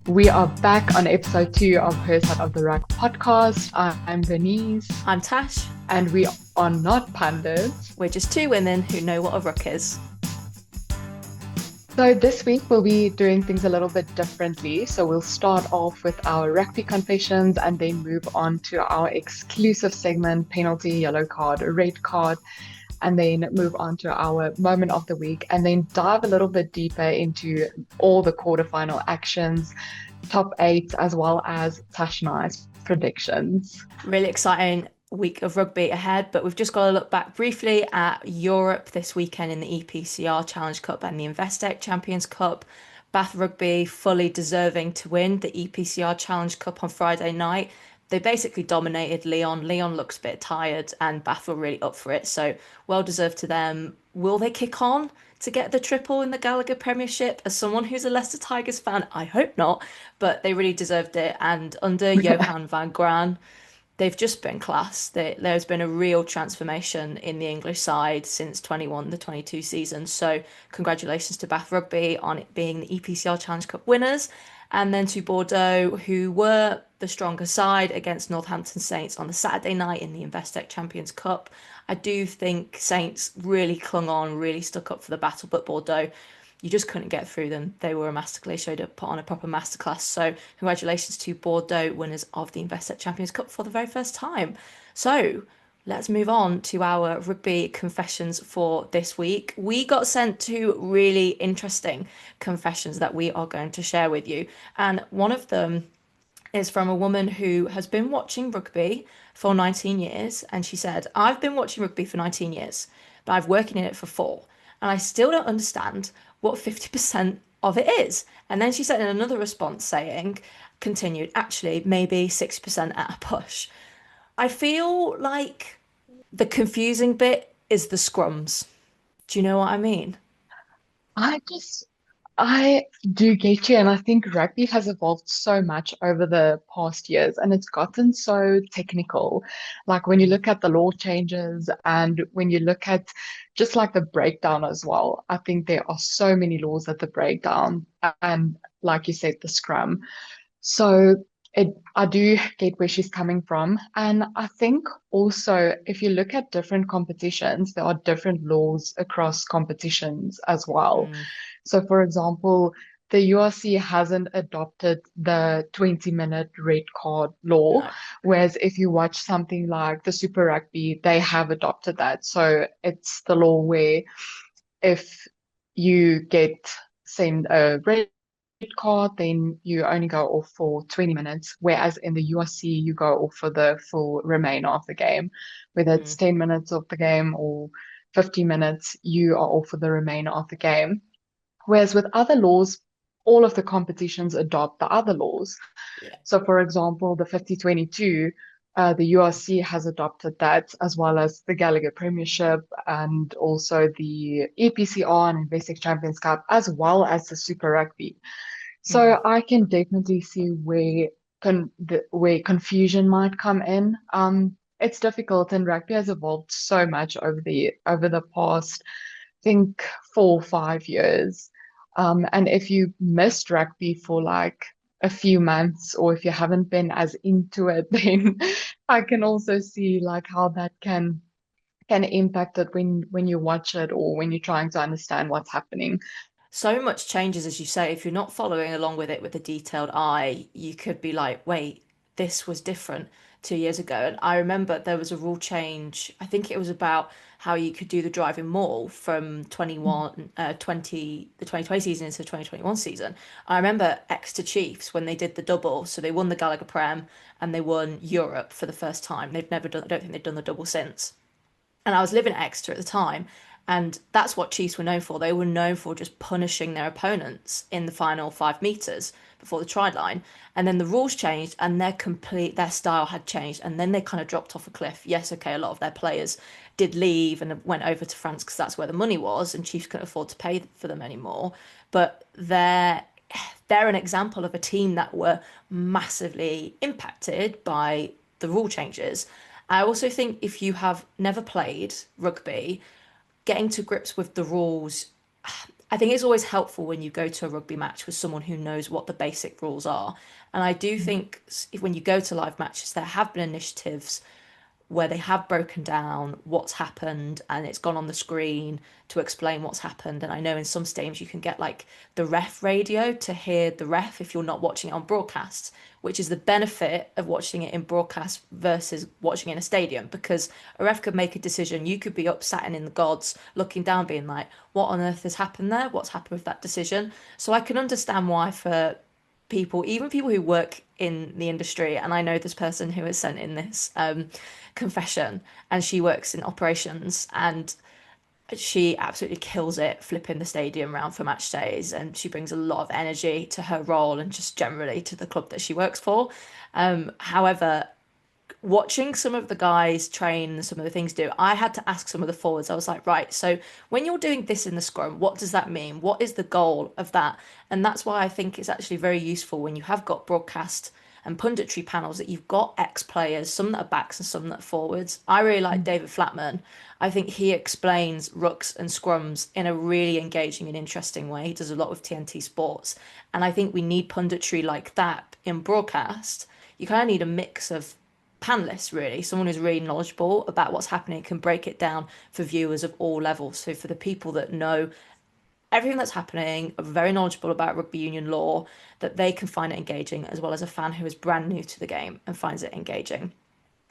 We are back on episode 2 of Her Side of the Ruck podcast. I'm Bernice, I'm Tash. and we are not pundits. We're just two women who know what a ruck is. So, this week we'll be doing things a little bit differently. So, we'll start off with our rugby confessions and then move on to our exclusive segment penalty, yellow card, red card, and then move on to our moment of the week and then dive a little bit deeper into all the quarterfinal actions, top eight, as well as Tash and I's predictions. Really exciting week of rugby ahead, but we've just got to look back briefly at Europe this weekend in the EPCR Challenge Cup and the Investec Champions Cup. Bath Rugby fully deserving to win the EPCR Challenge Cup on Friday night. They basically dominated Leon. Leon looks a bit tired and Bath were really up for it, so well deserved to them. Will they kick on to get the triple in the Gallagher Premiership? As someone who's a Leicester Tigers fan, I hope not, but they really deserved it. And under Johan van Graan, they've just been class. There's been a real transformation in the English side since 21, the 22 season. So congratulations to Bath Rugby on it being the EPCR Challenge Cup winners. And then to Bordeaux, who were the stronger side against Northampton Saints on the Saturday night in the Investec Champions Cup. I do think Saints really clung on, really stuck up for the battle, but Bordeaux, you just couldn't get through them. They were a masterclass, showed up, put on a proper masterclass. So congratulations to Bordeaux, winners of the Investec Champions Cup for the very first time. So let's move on to our rugby confessions for this week. We got sent two really interesting confessions that we are going to share with you. And one of them is from a woman who has been watching rugby for 19 years. And she said, I've been watching rugby for 19 years, but I've worked in it for four. And I still don't understand what 50% of it is. And then she said in another response saying, continued, actually, maybe 6% at a push. I feel like the confusing bit is the scrums. Do you know what I mean? I just, I do get you, and I think rugby has evolved so much over the past years, and it's gotten so technical. Like when you Mm. look at the law changes and when you look at just like the breakdown as well, I think there are so many laws at the breakdown, and like you said, the scrum. So I do get where she's coming from. And I think also, if you look at different competitions, there are different laws across competitions as well. Mm. So, for example, the URC hasn't adopted the 20-minute red card law, No. whereas if you watch something like the Super Rugby, they have adopted that. So it's the law where if you get sent a red card, then you only go off for 20 minutes, whereas in the URC, you go off for the full remainder of the game. Whether it's Mm. 10 minutes of the game or 50 minutes, you are off for the remainder of the game. Whereas with other laws, all of the competitions adopt the other laws. Yeah. So, for example, the 50-22, the URC has adopted that, as well as the Gallagher Premiership and also the EPCR and Investec Champions Cup, as well as the Super Rugby. Mm. So I can definitely see where confusion might come in. It's difficult, and rugby has evolved so much over the past, I think, 4 or 5 years. And if you missed rugby for like a few months, or if you haven't been as into it, then I can also see like how that can impact it when you watch it or when you're trying to understand what's happening. So much changes, as you say. If you're not following along with it with a detailed eye, you could be like, wait, this was different 2 years ago. And I remember there was a rule change. I think it was about how you could do the driving more from 2020 season into the 2021 season. I remember Exeter Chiefs when they did the double. So they won the Gallagher Prem and they won Europe for the first time. They've never done, I don't think they've done the double since. And I was living at Exeter at the time, and that's what Chiefs were known for. They were known for just punishing their opponents in the final 5 meters before the try line. And then the rules changed, and their style had changed, and then they kind of dropped off a cliff. Yes, okay, a lot of their players did leave and went over to France because that's where the money was, and Chiefs couldn't afford to pay for them anymore. But they're an example of a team that were massively impacted by the rule changes. I also think if you have never played rugby, getting to grips with the rules, I think it's always helpful when you go to a rugby match with someone who knows what the basic rules are. And I do think when you go to live matches, there have been initiatives where they have broken down what's happened and it's gone on the screen to explain what's happened. And I know in some stadiums you can get like the ref radio to hear the ref if you're not watching it on broadcast, which is the benefit of watching it in broadcast versus watching it in a stadium. Because a ref could make a decision, you could be upset and in the gods looking down, being like, what on earth has happened there? What's happened with that decision? So I can understand why for people, even people who work in the industry, and I know this person who has sent in this confession, and she works in operations, and she absolutely kills it flipping the stadium around for match days, and she brings a lot of energy to her role and just generally to the club that she works for. However, watching some of the guys train and some of the things do, I had to ask some of the forwards. I was like, right, so when you're doing this in the scrum, what does that mean? What is the goal of that? And that's why I think it's actually very useful when you have got broadcast and punditry panels that you've got ex-players, some that are backs and some that are forwards. I really like David Flatman. I think he explains rucks and scrums in a really engaging and interesting way. He does a lot with TNT Sports. And I think we need punditry like that in broadcast. You kind of need a mix of panelists, really, someone who's really knowledgeable about what's happening, can break it down for viewers of all levels. So for the people that know everything that's happening, are very knowledgeable about rugby union law, that they can find it engaging, as well as a fan who is brand new to the game and finds it engaging.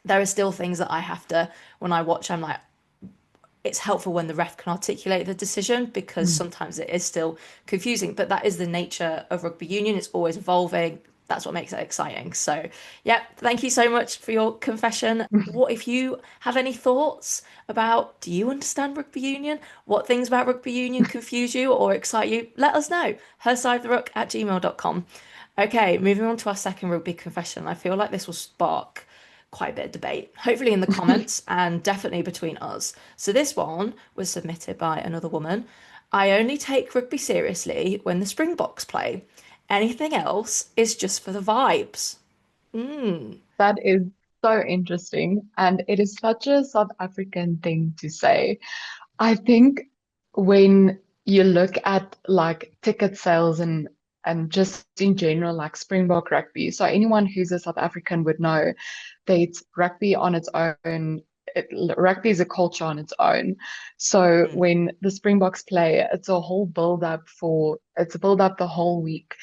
There are still things that I have to, when I watch, I'm like, it's helpful when the ref can articulate the decision because Mm. sometimes it is still confusing, but that is the nature of rugby union. It's always evolving. That's what makes it exciting. So, yeah, thank you so much for your confession. What if you have any thoughts about, do you understand rugby union? What things about rugby union confuse you or excite you? Let us know. hersidetheruck@gmail.com. Okay, moving on to our second rugby confession. I feel like this will spark quite a bit of debate, hopefully in the comments and definitely between us. So this one was submitted by another woman. I only take rugby seriously when the Springboks play. Anything else is just for the vibes. Mm, That is so interesting. And it is such a South African thing to say. I think when you look at like ticket sales and just in general, like Springbok rugby. So anyone who's a South African would know that rugby on its own, rugby is a culture on its own. So mm, when the Springboks play, it's a build up the whole week.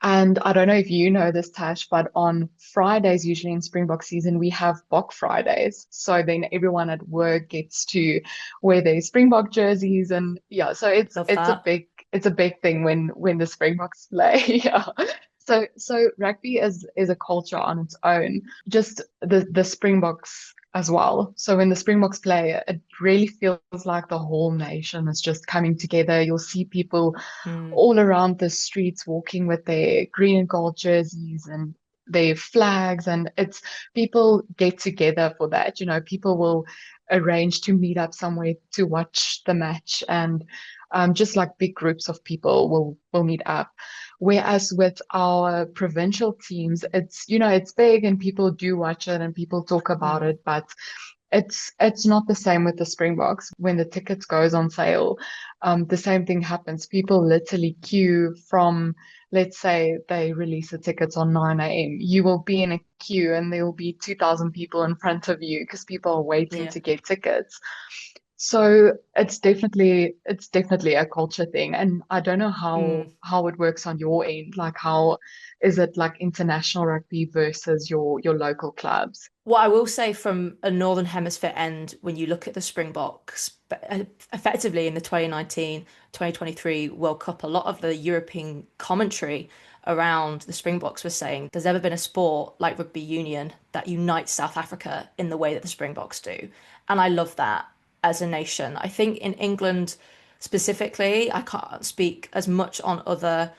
And I don't know if you know this, Tash, but on Fridays, usually in Springbok season, we have Bok Fridays. So then everyone at work gets to wear their Springbok jerseys, and yeah, so love that. it's a big thing when the Springboks play. Yeah. So rugby is a culture on its own. Just the Springboks as well. So when the Springboks play, it really feels like the whole nation is just coming together. You'll see people Mm, all around the streets walking with their green and gold jerseys and their flags, and it's people get together for that. People will arrange to meet up somewhere to watch the match, and just like big groups of people will meet up. Whereas with our provincial teams, it's big and people do watch it and people talk about mm, it, but it's not the same with the Springboks. When the tickets goes on sale, the same thing happens. People literally queue from, let's say they release the tickets on 9 a.m. You will be in a queue and there will be 2,000 people in front of you because people are waiting yeah. to get tickets. So it's definitely a culture thing. And I don't know how Mm. how it works on your end. Like how is it like international rugby versus your local clubs? What I will say from a Northern Hemisphere end, when you look at the Springboks, effectively in the 2019-2023 World Cup, a lot of the European commentary around the Springboks was saying there's ever been a sport like rugby union that unites South Africa in the way that the Springboks do. And I love that as a nation. I think in England specifically, I can't speak as much on other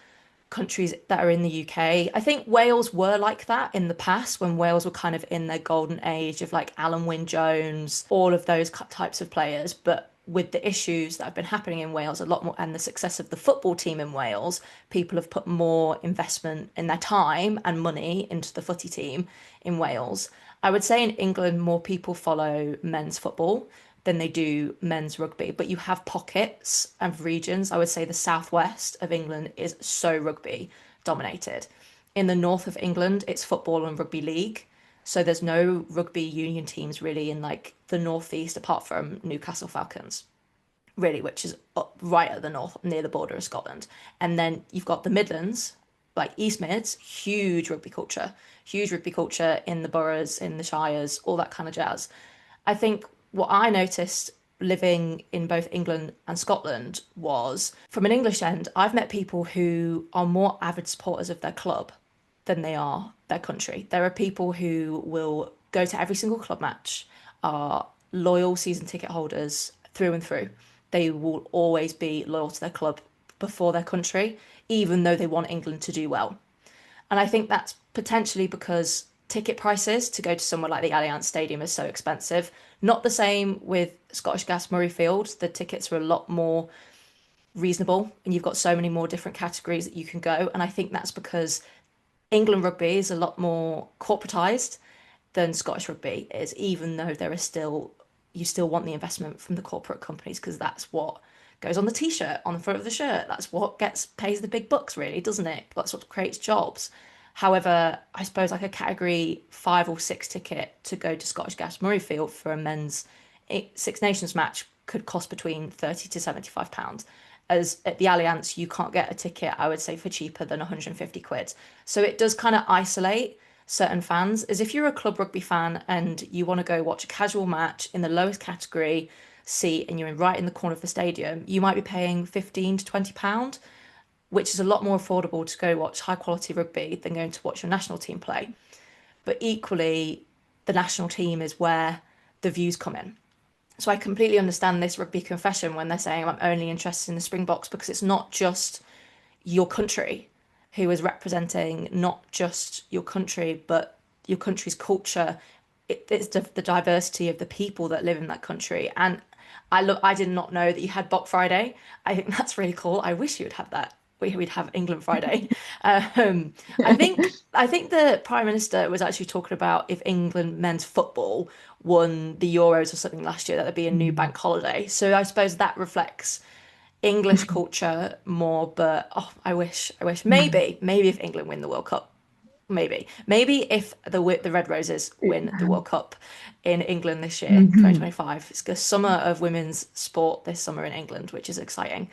countries that are in the UK. I think Wales were like that in the past when Wales were kind of in their golden age of like Alan Wynne-Jones, all of those types of players. But with the issues that have been happening in Wales a lot more and the success of the football team in Wales, people have put more investment in their time and money into the footy team in Wales. I would say in England, more people follow men's football than they do men's rugby. But you have pockets of regions. I would say the southwest of England is so rugby dominated. In the north of England, it's football and rugby league. So there's no rugby union teams really in like the northeast apart from Newcastle Falcons, really, which is up right at the north near the border of Scotland. And then you've got the Midlands, like East Mids, huge rugby culture in the boroughs, in the shires, all that kind of jazz. I think what I noticed living in both England and Scotland was from an English end, I've met people who are more avid supporters of their club than they are their country. There are people who will go to every single club match, are loyal season ticket holders through and through. They will always be loyal to their club before their country, even though they want England to do well. And I think that's potentially because ticket prices to go to somewhere like the Allianz Stadium is so expensive. Not the same with Scottish Gas Murrayfield. The tickets are a lot more reasonable and you've got so many more different categories that you can go. And I think that's because England rugby is a lot more corporatized than Scottish rugby is, even though there is still you still want the investment from the corporate companies because that's what goes on the t-shirt, on the front of the shirt. That's what gets pays the big bucks, really, doesn't it? That's what creates jobs. However, I suppose like a category 5 or 6 ticket to go to Scottish Gas Murrayfield for a men's Six Nations match could cost between £30 to £75. As at the Allianz, you can't get a ticket, I would say, for cheaper than 150 quid. So it does kind of isolate certain fans. As if you're a club rugby fan and you want to go watch a casual match in the lowest category seat and you're right in the corner of the stadium, you might be paying £15 to £20, which is a lot more affordable to go watch high quality rugby than going to watch your national team play. But equally, the national team is where the views come in. So I completely understand this rugby confession when they're saying I'm only interested in the Springboks because it's not just your country who is representing not just your country but your country's culture. It's the diversity of the people that live in that country. And I did not know that you had Bok Friday. I think that's really cool. I wish you would have that. We'd have England Friday. Um, I think the Prime Minister was actually talking about if England men's football won the Euros or something last year, that there'd be a new bank holiday. So I suppose that reflects English culture more. But oh, I wish maybe if England win the World Cup, maybe if the Red Roses win the World Cup in England this year, 2025. It's the summer of women's sport this summer in England, which is exciting.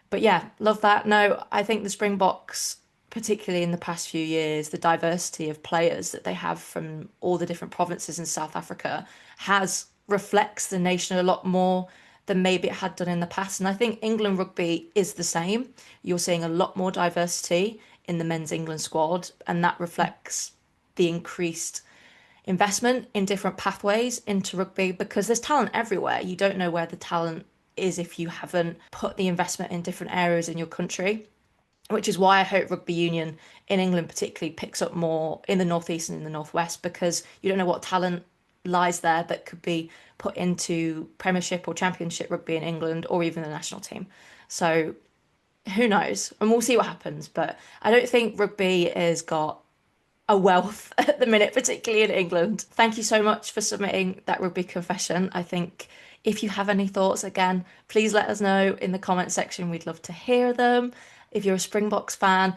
But yeah, love that. No, I think the Springboks, particularly in the past few years, the diversity of players that they have from all the different provinces in South Africa has reflects the nation a lot more than maybe it had done in the past. And I think England rugby is the same. You're seeing a lot more diversity in the men's England squad, and that reflects the increased investment in different pathways into rugby because there's talent everywhere. You don't know where the talent is if you haven't put the investment in different areas in your country, which is why I hope rugby union in England particularly picks up more in the northeast and in the northwest because you don't know what talent lies there that could be put into Premiership or Championship rugby in England or even the national team. So who knows? And we'll see what happens. But I don't think rugby has got a wealth at the minute, particularly in England. Thank you so much for submitting that rugby confession. I think if you have any thoughts, again, please let us know in the comment section. We'd love to hear them. If you're a Springboks fan,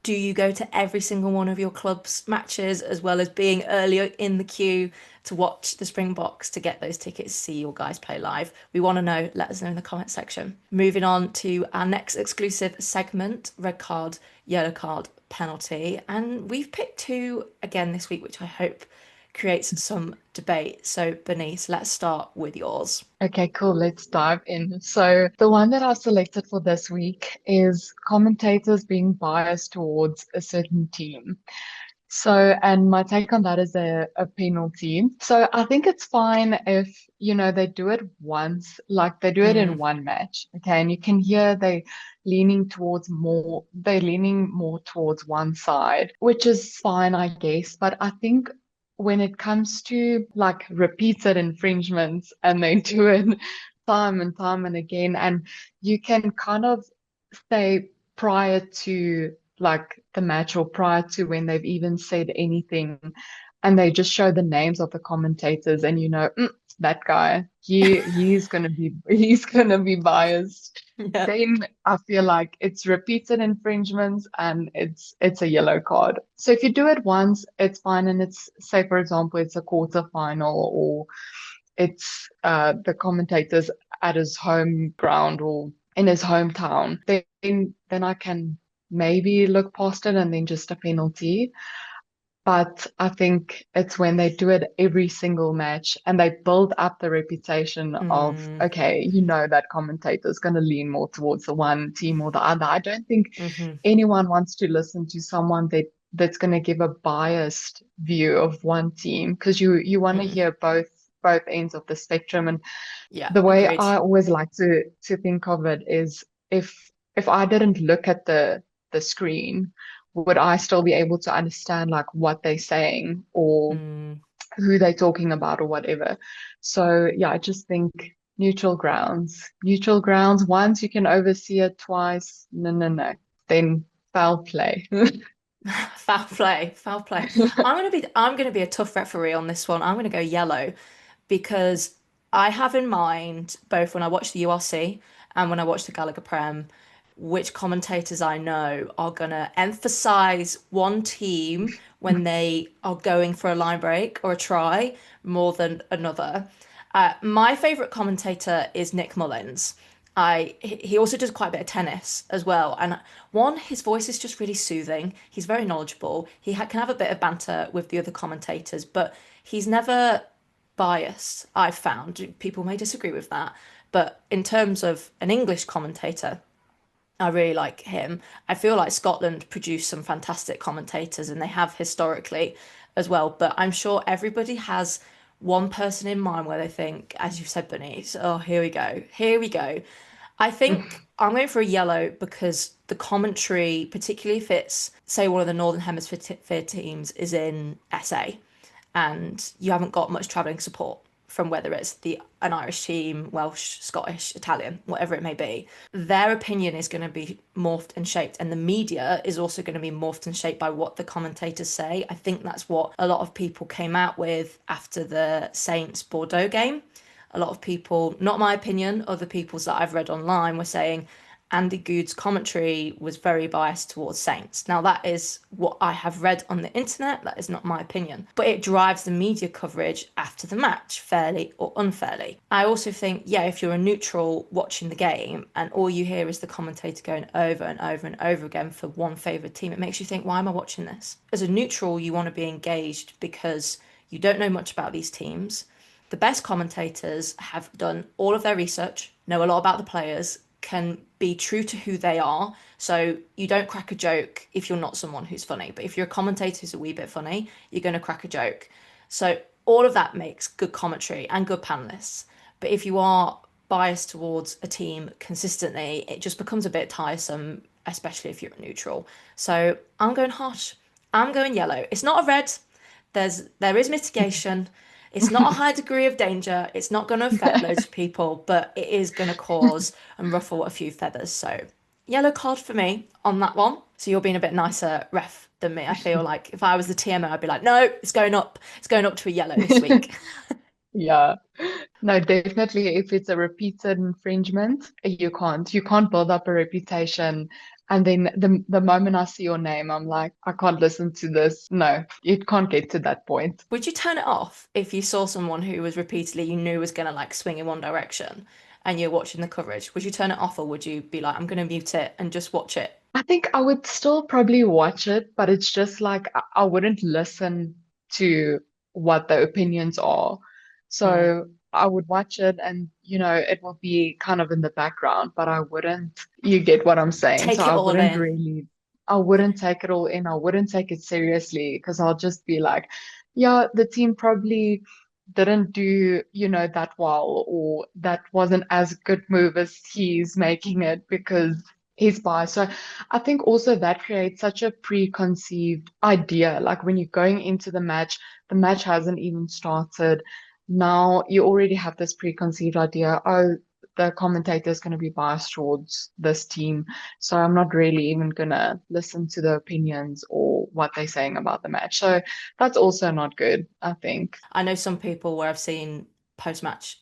do you go to every single one of your club's matches as well as being earlier in the queue to watch the Springboks to get those tickets to see your guys play live? We want to know. Let us know in the comment section. Moving on to our next exclusive segment, red card, yellow card, penalty. And we've picked two again this week, which I hope creates some debate. So, Bernice, let's start with yours. Okay, cool. Let's dive in. So, the one that I've selected for this week is commentators being biased towards a certain team. So, and my take on that is a penalty. So, I think it's fine if, they do it once, like they do it in Mm, one match. Okay. And you can hear they're leaning more towards one side, which is fine, I guess. But I think when it comes to like repeated infringements and they do it time and time and again, and you can kind of say prior to like the match or prior to when they've even said anything, and they just show the names of the commentators, and that guy, he's gonna be he's gonna be biased. Yeah. Then I feel like it's repeated infringements and it's a yellow card. So if you do it once, it's fine, and it's, say for example, it's a quarter final, or it's the commentators at his home ground or in his hometown, then I can maybe look past it and then just a penalty. But I think it's when they do it every single match and they build up the reputation of, Mm, okay, that commentator is going to lean more towards the one team or the other. I don't think hmm. anyone wants to listen to someone that's going to give a biased view of one team, because you want to Mm. hear both ends of the spectrum. And Yeah, the way agreed. I always like to think of it is, if I didn't look at the screen, would I still be able to understand like what they're saying or Mm. who they're talking about or whatever? So yeah, I just think neutral grounds. Neutral grounds, once you can oversee it, twice, no, no, no. Then foul play. Foul play, foul play. I'm gonna be a tough referee on this one. I'm gonna go yellow because I have in mind both when I watch the URC and when I watch the Gallagher Prem, which commentators I know are gonna emphasize one team when they are going for a line break or a try more than another. My favorite commentator is Nick Mullins. He also does quite a bit of tennis as well, and one, his voice is just really soothing. He's very knowledgeable. Can have a bit of banter with the other commentators, but he's never biased. I've found people may disagree with that, but in terms of an English commentator, I really like him. I feel like Scotland produce some fantastic commentators, and they have historically as well. But I'm sure everybody has one person in mind where they think, as you said, Bernice, oh, here we go, here we go. I think I'm going for a yellow because the commentary, particularly if it's, say, one of the Northern Hemisphere teams is in SA and you haven't got much travelling support from whether it's an Irish team, Welsh, Scottish, Italian, whatever it may be, their opinion is going to be morphed and shaped, and the media is also going to be morphed and shaped by what the commentators say. I think that's what a lot of people came out with after the Saints Bordeaux game. A lot of people, not my opinion, other people's that I've read online were saying Andy Good's commentary was very biased towards Saints. Now, that is what I have read on the internet. That is not my opinion. But it drives the media coverage after the match, fairly or unfairly. I also think, yeah, if you're a neutral watching the game and all you hear is the commentator going over and over and over again for one favourite team, it makes you think, why am I watching this? As a neutral, you want to be engaged because you don't know much about these teams. The best commentators have done all of their research, know a lot about the players, can be true to who they are. So you don't crack a joke if you're not someone who's funny. But if you're a commentator who's a wee bit funny, you're going to crack a joke. So all of that makes good commentary and good panelists. But if you are biased towards a team consistently, it just becomes a bit tiresome, especially if you're a neutral. So I'm going harsh. I'm going yellow. It's not a red. There is mitigation. It's not a high degree of danger. It's not going to affect loads of people, but it is going to cause and ruffle a few feathers. So, yellow card for me on that one. So you're being a bit nicer ref than me. I feel like if I was the TMO, I'd be like, no, it's going up. It's going up to a yellow this week. Yeah. No, definitely. If it's a repeated infringement, you can't build up a reputation. And then the moment I see your name, I'm like, I can't listen to this. No, it can't get to that point. Would you turn it off if you saw someone who was repeatedly you knew was going to like swing in one direction and you're watching the coverage? Would you turn it off or would you be like, I'm going to mute it and just watch it? I think I would still probably watch it, but it's just like I wouldn't listen to what the opinions are. Mm. So I would watch it, and it will be kind of in the background, but I wouldn't, you get what I'm saying. So Take it all in. I wouldn't take it all in. I wouldn't take it seriously, because I'll just be like, yeah, the team probably didn't do, that well, or that wasn't as good move as he's making it because he's biased. So I think also that creates such a preconceived idea. Like when you're going into the match hasn't even started. Now you already have this preconceived idea. Oh, the commentator is going to be biased towards this team. So I'm not really even going to listen to the opinions or what they're saying about the match. So that's also not good, I think. I know some people where I've seen post-match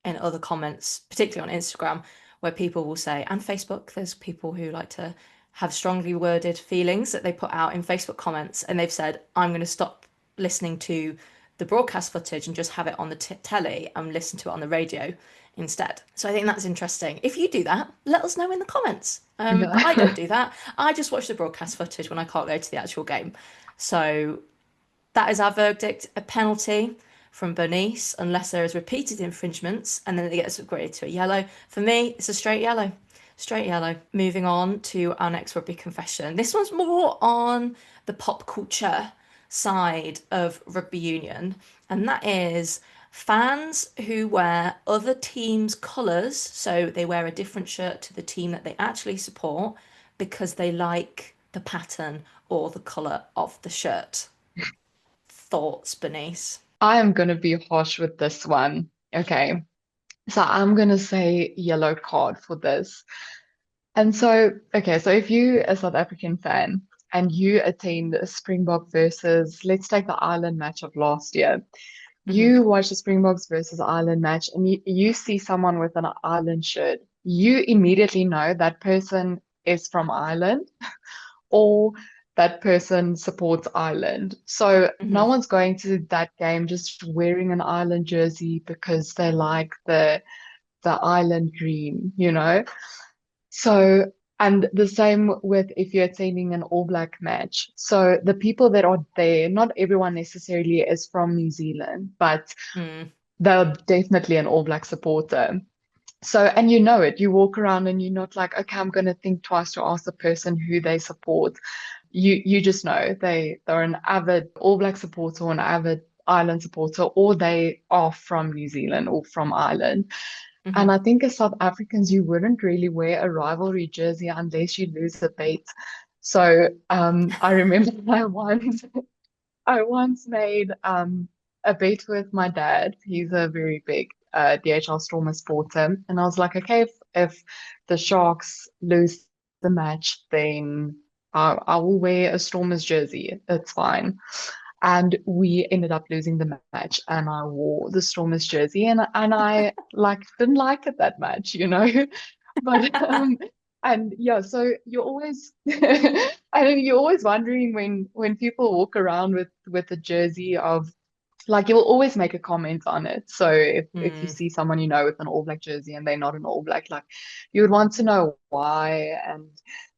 in other comments, particularly on Instagram, where people will say, and Facebook, there's people who like to have strongly worded feelings that they put out in Facebook comments, and they've said, I'm going to stop listening to the broadcast footage and just have it on the telly and listen to it on the radio instead. So I think that's interesting. If you do that, let us know in the comments. But I don't Yeah. do that. I just watch the broadcast footage when I can't go to the actual game. So that is our verdict, a penalty from Bernice, unless there is repeated infringements, and then it gets upgraded to a yellow. For me, it's a straight yellow. Straight yellow. Moving on to our next rugby confession. This one's more on the pop culture side of rugby union, and that is fans who wear other teams' colours, so they wear a different shirt to the team that they actually support because they like the pattern or the colour of the shirt. Thoughts, Bernice? I am going to be harsh with this one. Okay. So I'm going to say yellow card for this. And so, okay, so if you a South African fan and you attend a Springbok versus, let's take the Ireland match of last year, Hmm. you watch the Springboks versus Ireland match and you see someone with an Ireland shirt, you immediately know that person is from Ireland or that person supports Ireland. So no Hmm. one's going to that game just wearing an Ireland jersey because they like the Ireland green, you know? So, and the same with if you're attending an All Black match. So the people that are there, not everyone necessarily is from New Zealand, but Mm. they're definitely an All Black supporter. So, and you know it, you walk around and you're not like, okay, I'm going to think twice to ask the person who they support. You just know they're an avid All Black supporter or an avid Ireland supporter, or they are from New Zealand or from Ireland. And Hmm. I think as South Africans, you wouldn't really wear a rivalry jersey unless you lose a bet. So I remember I once made a bet with my dad. He's a very big DHL Stormers supporter, and I was like, okay, if the Sharks lose the match, then I will wear a Stormers jersey. It's fine. And we ended up losing the match, and I wore the Stormers jersey, and I like didn't like it that much, you know. But and yeah, so you're always I think you're always wondering when people walk around with a jersey of like you'll always make a comment on it. So if you Mm. see someone you know with an All Black jersey and they're not an All Black, like you would want to know why. And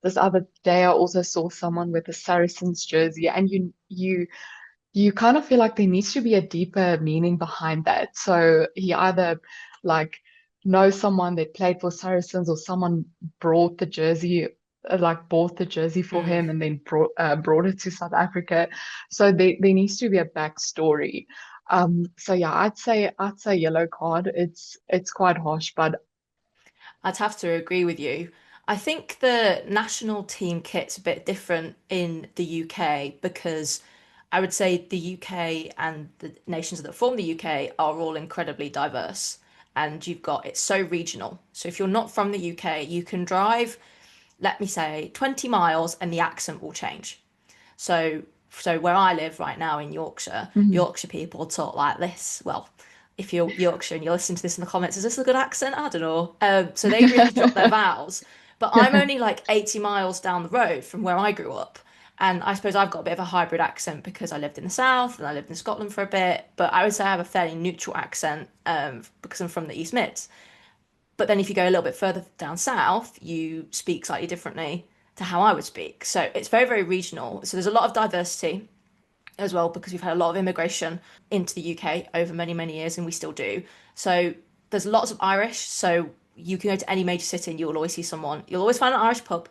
this other day I also saw someone with a Saracens jersey, and you kind of feel like there needs to be a deeper meaning behind that. So he either like knows someone that played for Saracens, or someone brought the jersey, like bought the jersey for Mm. him and then brought it to South Africa. So there needs to be a backstory. So yeah, I'd say yellow card. It's quite harsh, but I'd have to agree with you. I think the national team kit's a bit different in the UK because I would say the UK and the nations that form the UK are all incredibly diverse. And you've got it's so regional. So if you're not from the UK, you can drive, let me say, 20 miles and the accent will change. So, so where I live right now in Yorkshire, mhm. Yorkshire people talk like this. Well, if you're Yorkshire and you're listening to this in the comments, is this a good accent? I don't know. So they really drop their vowels. But I'm only like 80 miles down the road from where I grew up. And I suppose I've got a bit of a hybrid accent because I lived in the south and I lived in Scotland for a bit. But I would say I have a fairly neutral accent because I'm from the East Mids. But then if you go a little bit further down south, you speak slightly differently to how I would speak. So it's very, very regional. So there's a lot of diversity as well because we've had a lot of immigration into the UK over many, many years, and we still do. So there's lots of Irish. So you can go to any major city and you'll always see someone. You'll always find an Irish pub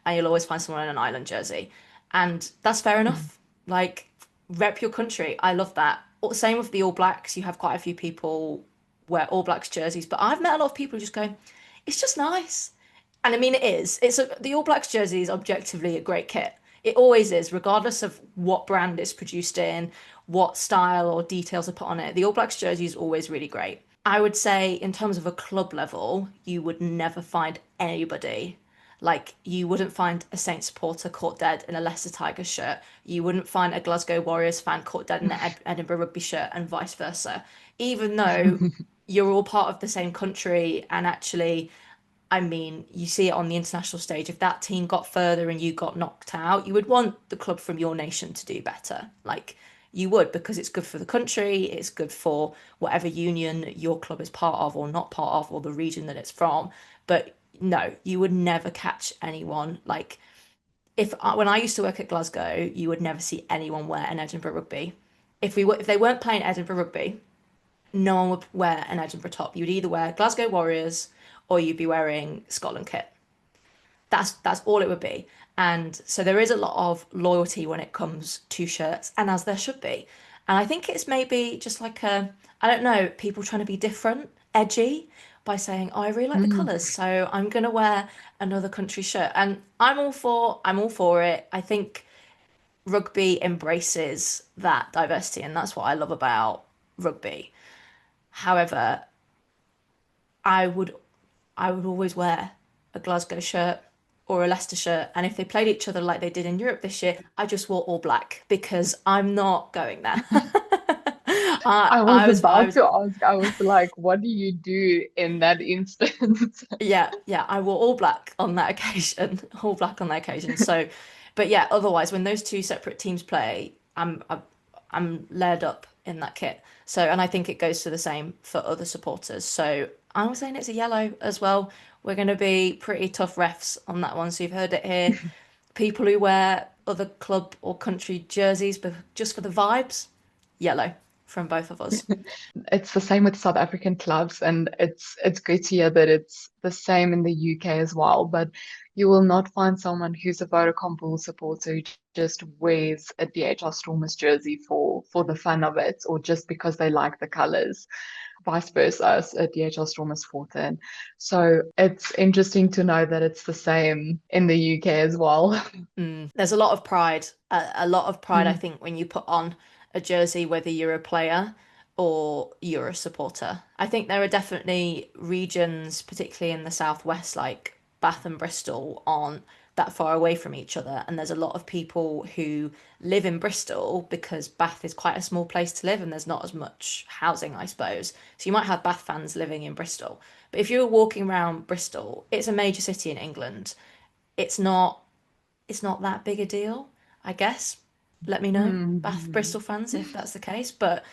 and you'll always find someone in an island jersey. And that's fair enough. Like, rep your country. I love that. Same with the All Blacks. You have quite a few people wear All Blacks jerseys, but I've met a lot of people who just go, it's just nice. And I mean, it is. The All Blacks jersey is objectively a great kit. It always is, regardless of what brand it's produced in, what style or details are put on it. The All Blacks jersey is always really great. I would say, in terms of a club level, you would never find anybody. Like, you wouldn't find a Saints supporter caught dead in a Leicester Tigers shirt. You wouldn't find a Glasgow Warriors fan caught dead in an Edinburgh Rugby shirt, and vice versa. Even though you're all part of the same country, and actually, I mean, you see it on the international stage. If that team got further and you got knocked out, you would want the club from your nation to do better. Like, you would, because it's good for the country, it's good for whatever union your club is part of or not part of, or the region that it's from. But no, you would never catch anyone. Like, when I used to work at Glasgow, you would never see anyone wear an Edinburgh rugby. If they weren't playing Edinburgh rugby, no one would wear an Edinburgh top. You would either wear Glasgow Warriors or you'd be wearing Scotland kit. That's all it would be. And so there is a lot of loyalty when it comes to shirts, and as there should be. And I think it's maybe just like I don't know, people trying to be different, edgy, by saying, "Oh, I really like the Mm, colours, so I'm gonna wear another country shirt." And I'm all for it. I think rugby embraces that diversity, and that's what I love about rugby. However, I would I would always wear a Glasgow shirt or a Leicester shirt. And if they played each other like they did in Europe this year, I just wore all black because I'm not going there. I was I about was, to ask, I was like, what do you do in that instance? yeah, I wore all black on that occasion, all black on that occasion. So, but yeah, otherwise, when those two separate teams play, I'm layered up in that kit. So, and I think it goes to the same for other supporters. So, I was saying it's a yellow as well. We're going to be pretty tough refs on that one. So, you've heard it here. People who wear other club or country jerseys, but just for the vibes, yellow from both of us. It's the same with South African clubs, and it's good to hear that it's the same in the UK as well. But you will not find someone who's a Vodacom Bulls supporter who just wears a DHL Stormers jersey for the fun of it, or just because they like the colors. Vice versa, as a DHL Stormers Fortin. So it's interesting to know that it's the same in the UK as well. There's a lot of pride, a lot of pride, I Mm, think, when you put on a jersey, whether you're a player or you're a supporter. I think there are definitely regions, particularly in the southwest, like Bath and Bristol, aren't that far away from each other. And there's a lot of people who live in Bristol because Bath is quite a small place to live and there's not as much housing, I suppose. So you might have Bath fans living in Bristol. But if you're walking around Bristol, it's a major city in England. It's not it's not that big a deal, I guess. Let me know, Bath mm, Bristol fans, if that's the case. But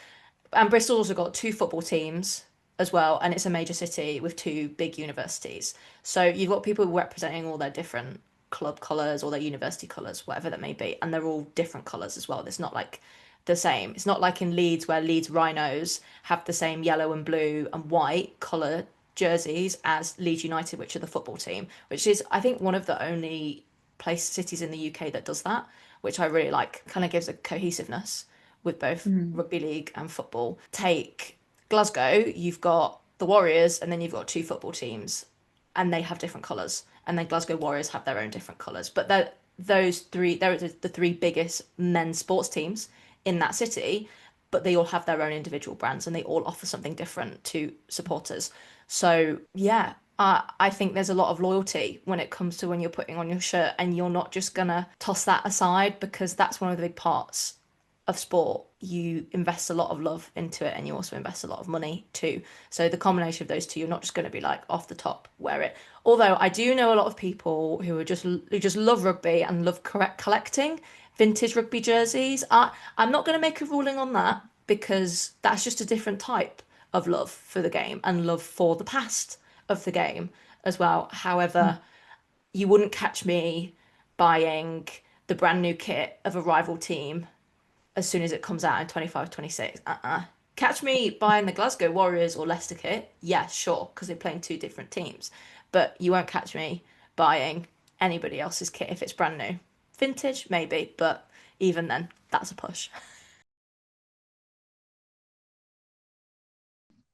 and Bristol also got two football teams as well, and it's a major city with two big universities. So you've got people representing all their different club colours or their university colours, whatever that may be, and they're all different colours as well. It's not like the same. It's not like in Leeds where Leeds Rhinos have the same yellow and blue and white colour jerseys as Leeds United, which are the football team, which is I think one of the only cities in the UK that does that, which I really like. Kind of gives a cohesiveness with both mm. rugby league and football. Take Glasgow, you've got the Warriors, and then you've got two football teams, and they have different colours. And then Glasgow Warriors have their own different colours. But they're the three biggest men's sports teams in that city, but they all have their own individual brands and they all offer something different to supporters. So yeah, I think there's a lot of loyalty when it comes to when you're putting on your shirt, and you're not just gonna toss that aside because that's one of the big parts of sport. You invest a lot of love into it and you also invest a lot of money too. So the combination of those two, you're not just going to be like off the top wear it. Although I do know a lot of people who just love rugby and love correct collecting vintage rugby jerseys. I'm not going to make a ruling on that because that's just a different type of love for the game and love for the past of the game as well. However, you wouldn't catch me buying the brand new kit of a rival team as soon as it comes out in 25, 26. Catch me buying the Glasgow Warriors or Leicester kit. Yeah, sure, because they're playing two different teams. But you won't catch me buying anybody else's kit if it's brand new. Vintage, maybe, but even then, that's a push.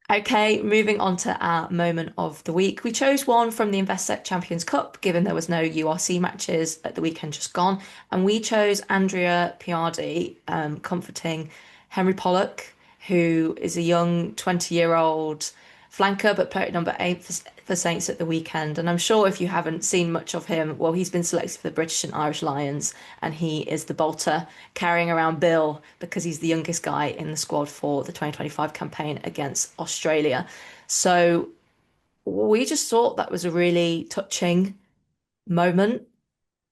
Okay, moving on to our moment of the week. We chose one from the Investec Champions Cup, given there was no URC matches at the weekend just gone, and we chose Andrea Piardi, comforting Henry Pollock, who is a young 20-year-old flanker, but played number eight for Saints at the weekend. And I'm sure if you haven't seen much of him, well, he's been selected for the British and Irish Lions, and he is the bolter carrying around Bill because he's the youngest guy in the squad for the 2025 campaign against Australia. So we just thought that was a really touching moment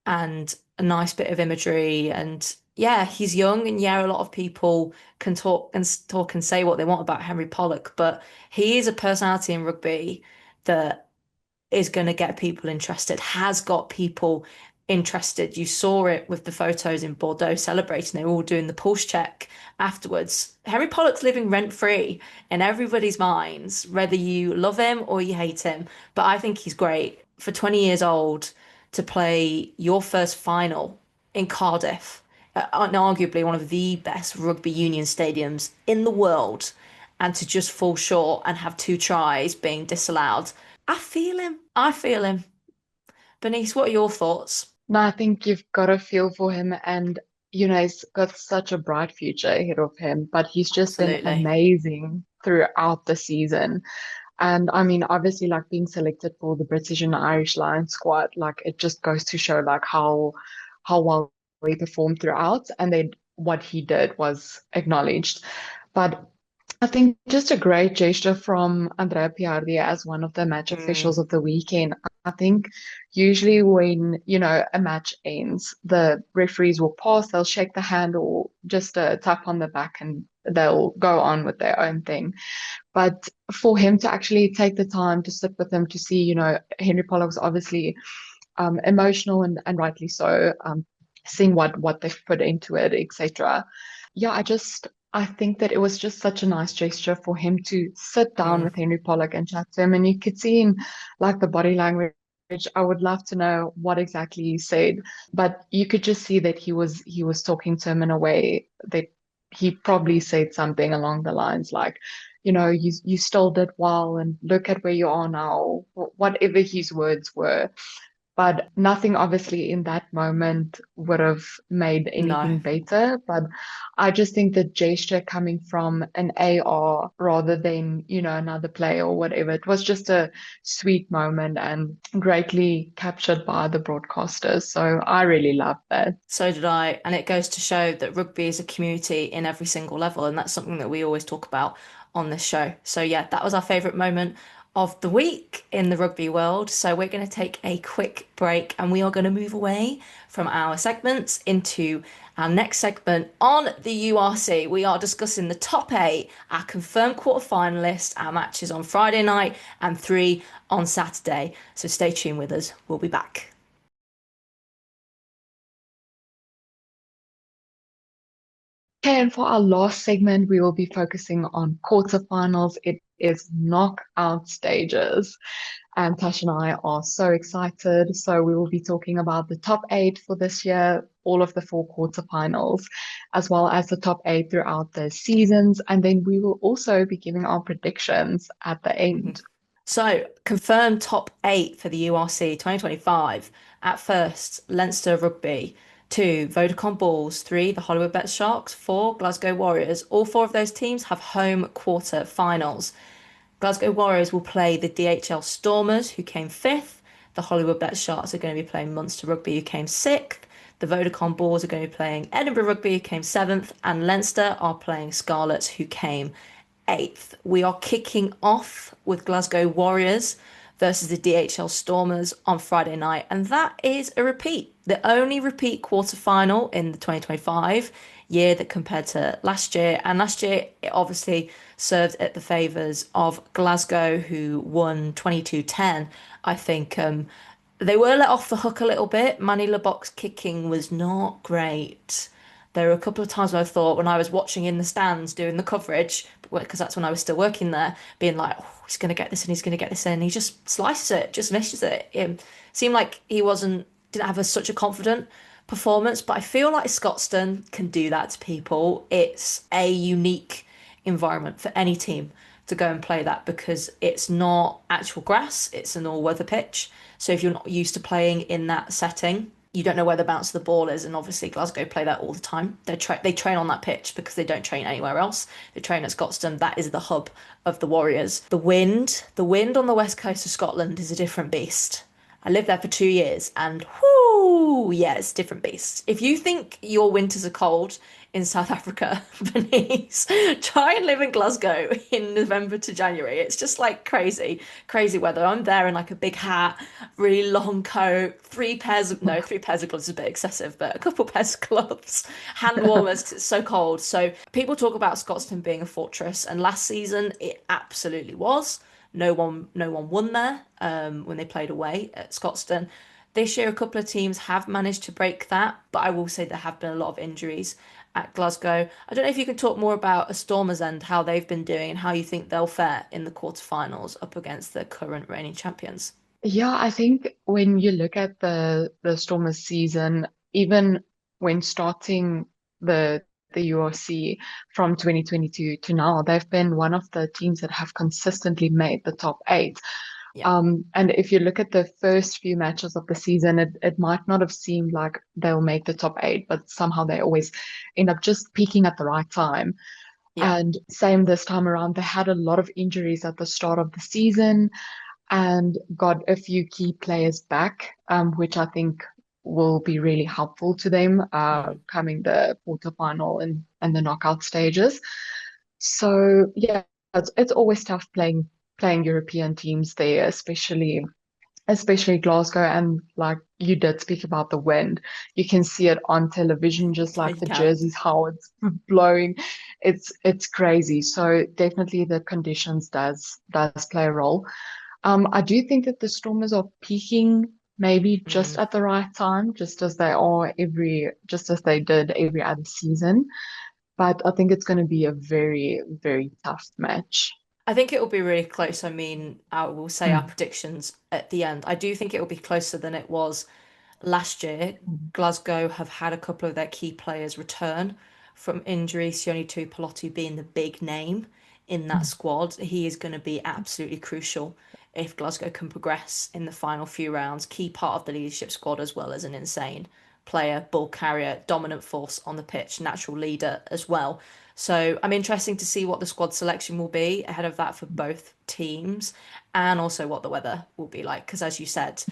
and a nice bit of imagery. And yeah, he's young, and yeah, a lot of people can talk and say what they want about Henry Pollock, but he is a personality in rugby that is going to get people interested, has got people interested. You saw it with the photos in Bordeaux celebrating. They were all doing the pulse check afterwards. Henry Pollock's living rent free in everybody's minds, whether you love him or you hate him. But I think he's great. For 20 years old to play your first final in Cardiff, arguably one of the best rugby union stadiums in the world, and to just fall short and have two tries being disallowed. I feel him. I feel him. Bernice, what are your thoughts? No, I think you've got to feel for him, and he's got such a bright future ahead of him, but he's just been Absolutely. amazing throughout the season. And I mean, obviously, like being selected for the British and Irish Lions squad, like it just goes to show like how well he performed throughout, and then what he did was acknowledged. But I think just a great gesture from Andrea Piardi as one of the match Mm, officials of the weekend. I think usually when, a match ends, the referees will pause, they'll shake the hand or just a tap on the back and they'll go on with their own thing. But for him to actually take the time to sit with them to see, Henry Pollock's obviously emotional and rightly so, seeing what they've put into it, etc. Yeah, I think that it was just such a nice gesture for him to sit down mm, with Henry Pollock and chat to him, and you could see in like the body language. I would love to know what exactly he said, but you could just see that he was talking to him in a way that he probably said something along the lines like, you still did well, and look at where you are now, whatever his words were. But nothing obviously in that moment would have made no. anything better. But I just think the gesture coming from an AR rather than, another player or whatever, it was just a sweet moment and greatly captured by the broadcasters. So I really loved that. So did I. And it goes to show that rugby is a community in every single level. And that's something that we always talk about on this show. So, yeah, that was our favourite moment of the week in the rugby world. So, we're going to take a quick break and we are going to move away from our segments into our next segment on the URC. We are discussing the top eight, our confirmed quarter-finalists, our matches on Friday night and three on Saturday. So, stay tuned with us. We'll be back. Okay, and for our last segment, we will be focusing on quarterfinals. It is knockout stages. And Tash and I are so excited. So we will be talking about the top eight for this year, all of the four quarterfinals, as well as the top eight throughout the seasons. And then we will also be giving our predictions at the end. So, confirmed top eight for the URC 2025. At first, Leinster Rugby. Two, Vodacom Bulls. Three, the Hollywood Bet Sharks. Four, Glasgow Warriors. All four of those teams have home quarter finals. Glasgow Warriors will play the DHL Stormers, who came fifth. The Hollywood Bet Sharks are going to be playing Munster Rugby, who came sixth. The Vodacom Bulls are going to be playing Edinburgh Rugby, who came seventh. And Leinster are playing Scarlets, who came 8th. We are kicking off with Glasgow Warriors versus the DHL Stormers on Friday night, and that is a repeat. The only repeat quarter-final in the 2025 year that compared to last year. And last year, it obviously served at the favours of Glasgow, who won 22-10. I think they were let off the hook a little bit. Manny Leboc's kicking was not great. There were a couple of times where I thought, when I was watching in the stands doing the coverage, because that's when I was still working there, being like, oh, he's going to get this and he's going to get this in. He just slices it, just misses it. It seemed like he didn't have such a confident performance, but I feel like Scotstoun can do that to people. It's a unique environment for any team to go and play that because it's not actual grass, it's an all-weather pitch. So if you're not used to playing in that setting, You don't know where the bounce of the ball is, and obviously Glasgow play that all the time. They train on that pitch because they don't train anywhere else. They train at Scotstoun. That is the hub of the Warriors. The wind on the west coast of Scotland is a different beast. I lived there for 2 years, and whoo, yeah, it's a different beast. If you think your winters are cold in South Africa, Bernice, try and live in Glasgow in November to January. It's just like crazy, crazy weather. I'm there in like a big hat, really long coat, three pairs of gloves is a bit excessive, but a couple pairs of gloves, hand warmers 'cause it's so cold. So people talk about Scotstoun being a fortress, and last season it absolutely was. No one won there when they played away at Scotstoun. This year, a couple of teams have managed to break that, but I will say there have been a lot of injuries at Glasgow. I don't know if you can talk more about a Stormers End, how they've been doing, and how you think they'll fare in the quarterfinals up against the current reigning champions. Yeah, I think when you look at the Stormers season, even when starting the URC from 2022 to now, they've been one of the teams that have consistently made the top eight. Yeah. And if you look at the first few matches of the season, it might not have seemed like they'll make the top eight, but somehow they always end up just peaking at the right time. Yeah. And same this time around, they had a lot of injuries at the start of the season and got a few key players back, which I think will be really helpful to them Mm. coming the quarterfinal and the knockout stages. So yeah, it's always tough playing European teams there, especially Glasgow. And like you did speak about the wind, you can see it on television, just Yeah, like you the can. jerseys, how it's blowing. It's crazy. So definitely the conditions does play a role. I do think that the Stormers are peaking maybe just Mm. at the right time, just as they did every other season. But I think it's going to be a very, very tough match. I think it will be really close. I mean, I will say our Mm, predictions at the end. I do think it will be closer than it was last year. mm, Glasgow have had a couple of their key players return from injury, Sione Tuipulotu being the big name in that mm, squad. He is going to be absolutely crucial if Glasgow can progress in the final few rounds. Key part of the leadership squad as well as an insane player, ball carrier, dominant force on the pitch, natural leader as well. So I'm interested to see what the squad selection will be ahead of that for both teams and also what the weather will be like. Because as you said,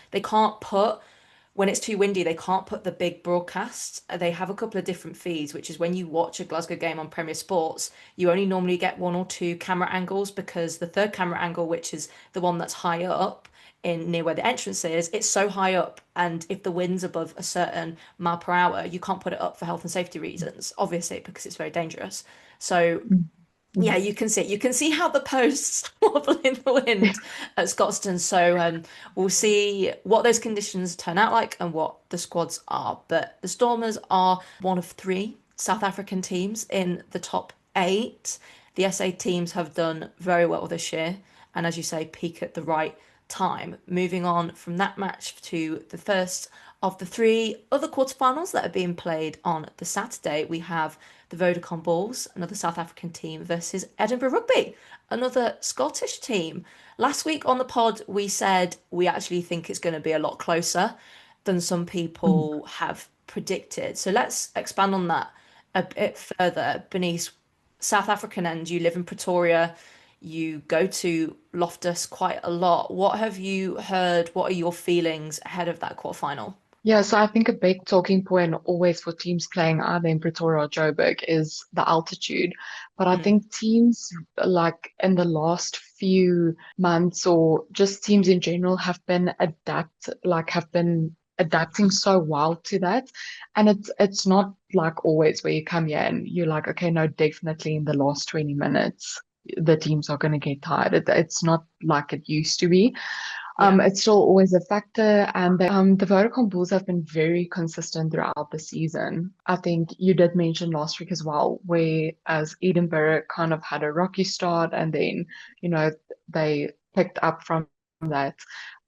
when it's too windy, they can't put the big broadcast. They have a couple of different feeds, which is when you watch a Glasgow game on Premier Sports, you only normally get one or two camera angles because the third camera angle, which is the one that's high up in near where the entrance is, it's so high up, and if the wind's above a certain mile per hour, you can't put it up for health and safety reasons, obviously because it's very dangerous. So mm, yeah, mm. you can see how the posts wobble in the wind at Scotstoun. So we'll see what those conditions turn out like and what the squads are. But the Stormers are one of three South African teams in the top eight. The SA teams have done very well this year, and as you say, peak at the right time. Moving on from that match to the first of the three other quarterfinals that are being played on the Saturday, we have the Vodacom Bulls, another South African team, versus Edinburgh Rugby, another Scottish team. Last week on the pod, we said we actually think it's going to be a lot closer than some Mm. people have predicted. So let's expand on that a bit further. Bernice, South African end, you live in Pretoria, you go to Loftus quite a lot. What have you heard? What are your feelings ahead of that quarterfinal? Yeah, so I think a big talking point always for teams playing either in Pretoria or Joburg is the altitude. But I Mm, think teams like in the last few months or just teams in general have been adapting so well to that. And it's not like always where you come here and you're like, okay, no, definitely in the last 20 minutes the teams are going to get tired. It's not like it used to be. yeah. It's still always a factor, and the Vodacom Bulls have been very consistent throughout the season. I think you did mention last week as well, whereas Edinburgh kind of had a rocky start, and then you know they picked up from that,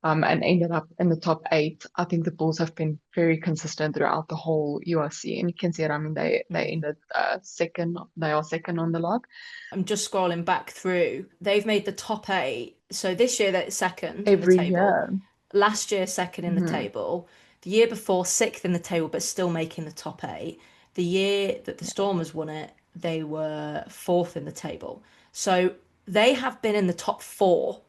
and ended up in the top eight. I think the Bulls have been very consistent throughout the whole URC, and you can see it. I mean, they Mm. ended second. They are second on the log I'm just scrolling back through. They've made the top eight. So this year they're second in the every table. year. Last year, second in the Hmm. table. The year before, sixth in the table, but still making the top eight. The year that the Yeah. Stormers won it, they were fourth in the table. So they have been in the top four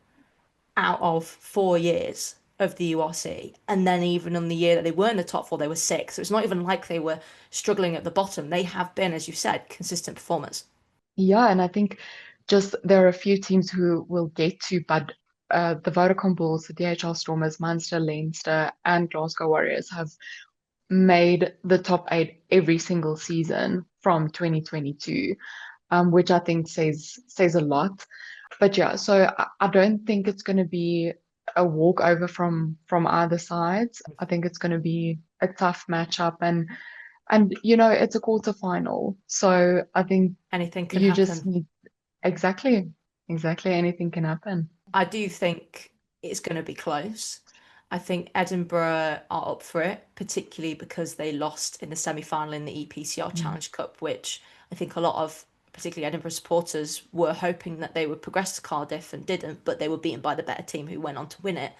out of 4 years of the URC. And then even on the year that they were in the top four, they were sixth. So it's not even like they were struggling at the bottom. They have been, as you said, consistent performers. Yeah, and I think just there are a few teams who will get to, but the Vodacom Bulls, the DHL Stormers, Munster, Leinster, and Glasgow Warriors have made the top eight every single season from 2022, which I think says a lot. But yeah, so I don't think it's going to be a walkover from either side. I think it's going to be a tough matchup, and it's a quarterfinal, so I think Anything can you just happen. need exactly anything can happen. I do think it's going to be close. I think Edinburgh are up for it, particularly because they lost in the semi-final in the EPCR Mm. Challenge Cup, which I think a lot of particularly Edinburgh supporters were hoping that they would progress to Cardiff and didn't, but they were beaten by the better team who went on to win it.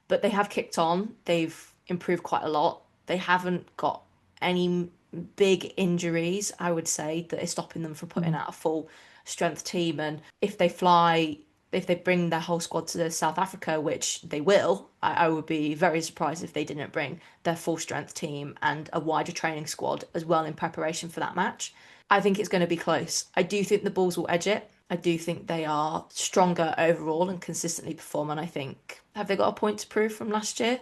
But they have kicked on. They've improved quite a lot. They haven't got any big injuries, I would say, that is stopping them from putting Mm. out a full strength team. And if they bring their whole squad to South Africa, which they will, I would be very surprised if they didn't bring their full strength team and a wider training squad as well in preparation for that match. I think it's going to be close. I do think the Bulls will edge it. I do think they are stronger overall and consistently perform. And I think, have they got a point to prove from last year?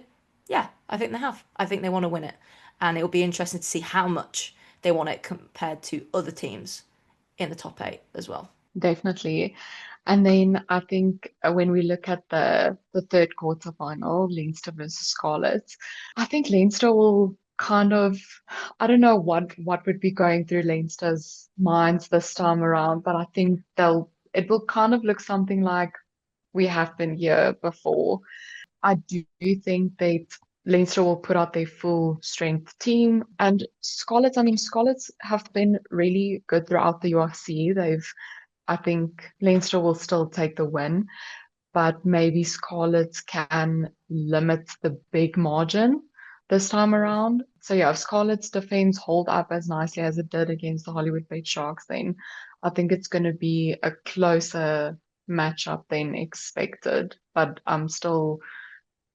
Yeah, I think they have. I think they want to win it. And it'll be interesting to see how much they want it compared to other teams in the top eight as well. Definitely. And then I think when we look at the third quarter final, Leinster versus Scarlets, I think Leinster will kind of, I don't know what would be going through Leinster's minds this time around, but I think it will kind of look something like we have been here before. I do think that Leinster will put out their full strength team. And Scarlets, I mean, Scarlets have been really good throughout the URC. I think Leinster will still take the win, but maybe Scarlets can limit the big margin this time around. So yeah, if Scarlets defense hold up as nicely as it did against the Hollywood Bait Sharks, then I think it's going to be a closer matchup than expected. But I'm still